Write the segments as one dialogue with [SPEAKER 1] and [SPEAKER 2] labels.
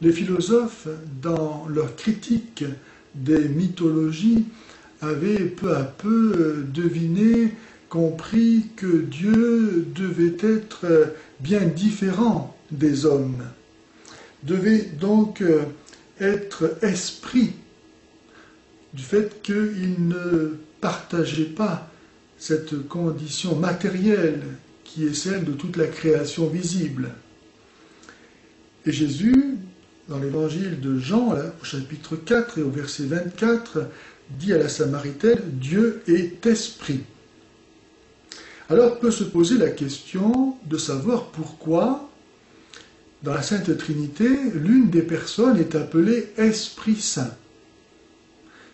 [SPEAKER 1] Les philosophes, dans leur critique des mythologies, avaient peu à peu deviné, compris que Dieu devait être bien différent des hommes, devait donc être esprit, du fait qu'il ne partageait pas cette condition matérielle qui est celle de toute la création visible. Et Jésus, dans l'évangile de Jean, là, au chapitre 4 et au verset 24, dit à la Samaritaine, « Dieu est esprit ». Alors peut se poser la question de savoir pourquoi, dans la Sainte Trinité, l'une des personnes est appelée Esprit Saint.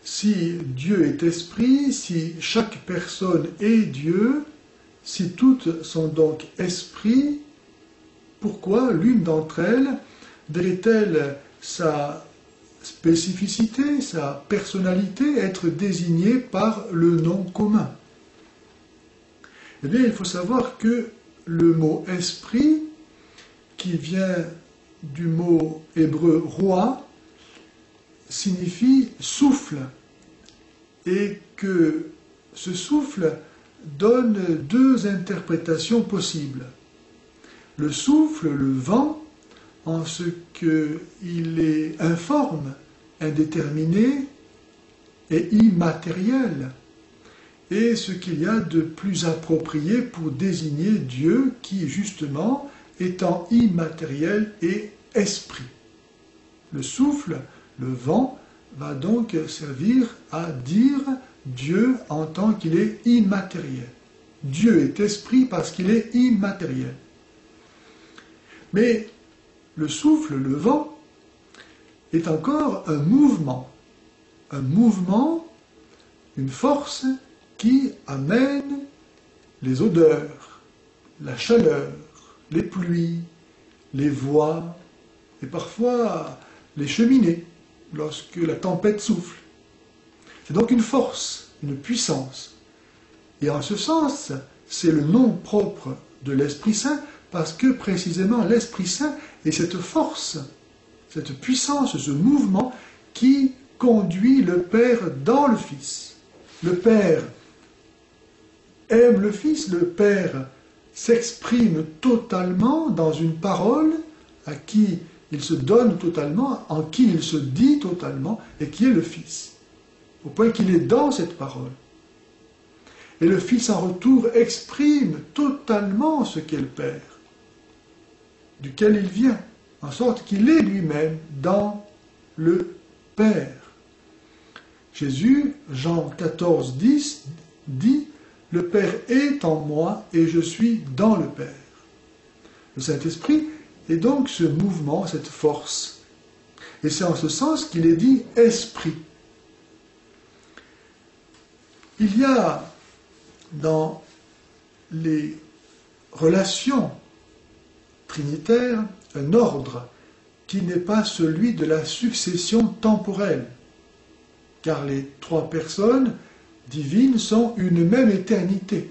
[SPEAKER 1] Si Dieu est esprit, si chaque personne est Dieu, si toutes sont donc esprits, pourquoi l'une d'entre elles devrait-elle sa spécificité, sa personnalité être désignée par le nom commun? Eh bien, il faut savoir que le mot esprit, qui vient du mot hébreu roi, signifie souffle, et que ce souffle donne deux interprétations possibles. Le souffle, le vent, en ce qu'il est informe, indéterminé et immatériel, et ce qu'il y a de plus approprié pour désigner Dieu qui, justement, étant immatériel et esprit. Le souffle, le vent, va donc servir à dire Dieu en tant qu'il est immatériel. Dieu est esprit parce qu'il est immatériel. Mais le souffle, le vent, est encore un mouvement, une force qui amène les odeurs, la chaleur, les pluies, les voix, et parfois les cheminées, lorsque la tempête souffle. C'est donc une force, une puissance. Et en ce sens, c'est le nom propre de l'Esprit Saint, parce que précisément l'Esprit Saint est cette force, cette puissance, ce mouvement qui conduit le Père dans le Fils. Le Père aime le Fils, le Père s'exprime totalement dans une parole à qui il se donne totalement, en qui il se dit totalement, et qui est le Fils, au point qu'il est dans cette parole. Et le Fils en retour exprime totalement ce qu'est le Père, duquel il vient, en sorte qu'il est lui-même dans le Père. Jésus, Jean 14, 10, dit « Le Père est en moi et je suis dans le Père ». Le Saint-Esprit est donc ce mouvement, cette force. Et c'est en ce sens qu'il est dit « esprit ». Il y a dans les relations trinitaires un ordre qui n'est pas celui de la succession temporelle, car les trois personnes divines sont une même éternité.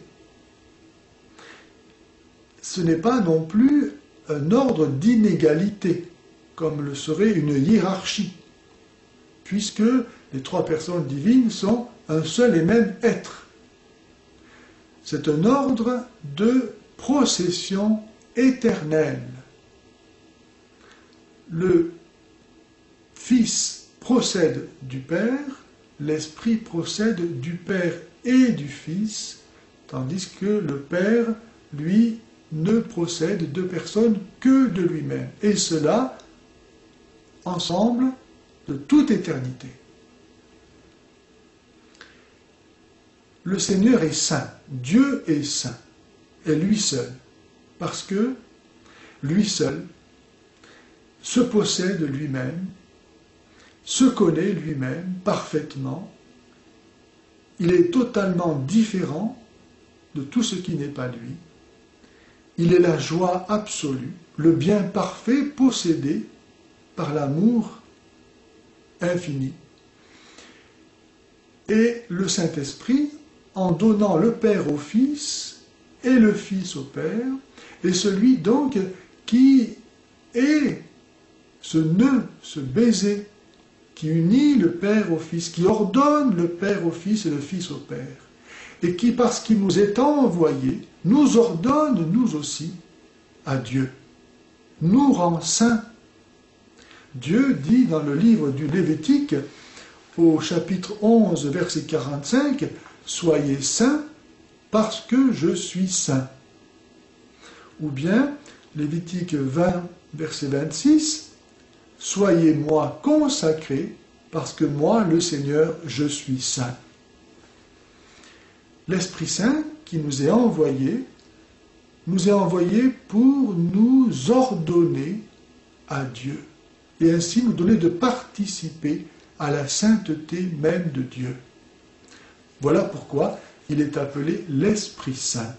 [SPEAKER 1] Ce n'est pas non plus un ordre d'inégalité, comme le serait une hiérarchie, puisque les trois personnes divines sont un seul et même être. C'est un ordre de procession éternelle. Le Fils procède du Père, l'Esprit procède du Père et du Fils, tandis que le Père, lui, ne procède de personne que de lui-même. Et cela, ensemble, de toute éternité. Le Seigneur est saint, Dieu est saint, et lui seul, parce que lui seul se possède lui-même, se connaît lui-même parfaitement, il est totalement différent de tout ce qui n'est pas lui, il est la joie absolue, le bien parfait possédé par l'amour infini. Et le Saint-Esprit, en donnant le Père au Fils et le Fils au Père, est celui donc qui est ce nœud, ce baiser qui unit le Père au Fils, qui ordonne le Père au Fils et le Fils au Père, et qui, parce qu'il nous est envoyé, nous ordonne, nous aussi, à Dieu, nous rend saints. Dieu dit dans le livre du Lévitique, au chapitre 11, verset 45, « Soyez saints parce que je suis saint ». Ou bien, Lévitique 20, verset 26, « Soyez-moi consacrés parce que moi, le Seigneur, je suis saint ». L'Esprit Saint qui nous est envoyé pour nous ordonner à Dieu et ainsi nous donner de participer à la sainteté même de Dieu. Voilà pourquoi il est appelé l'Esprit Saint.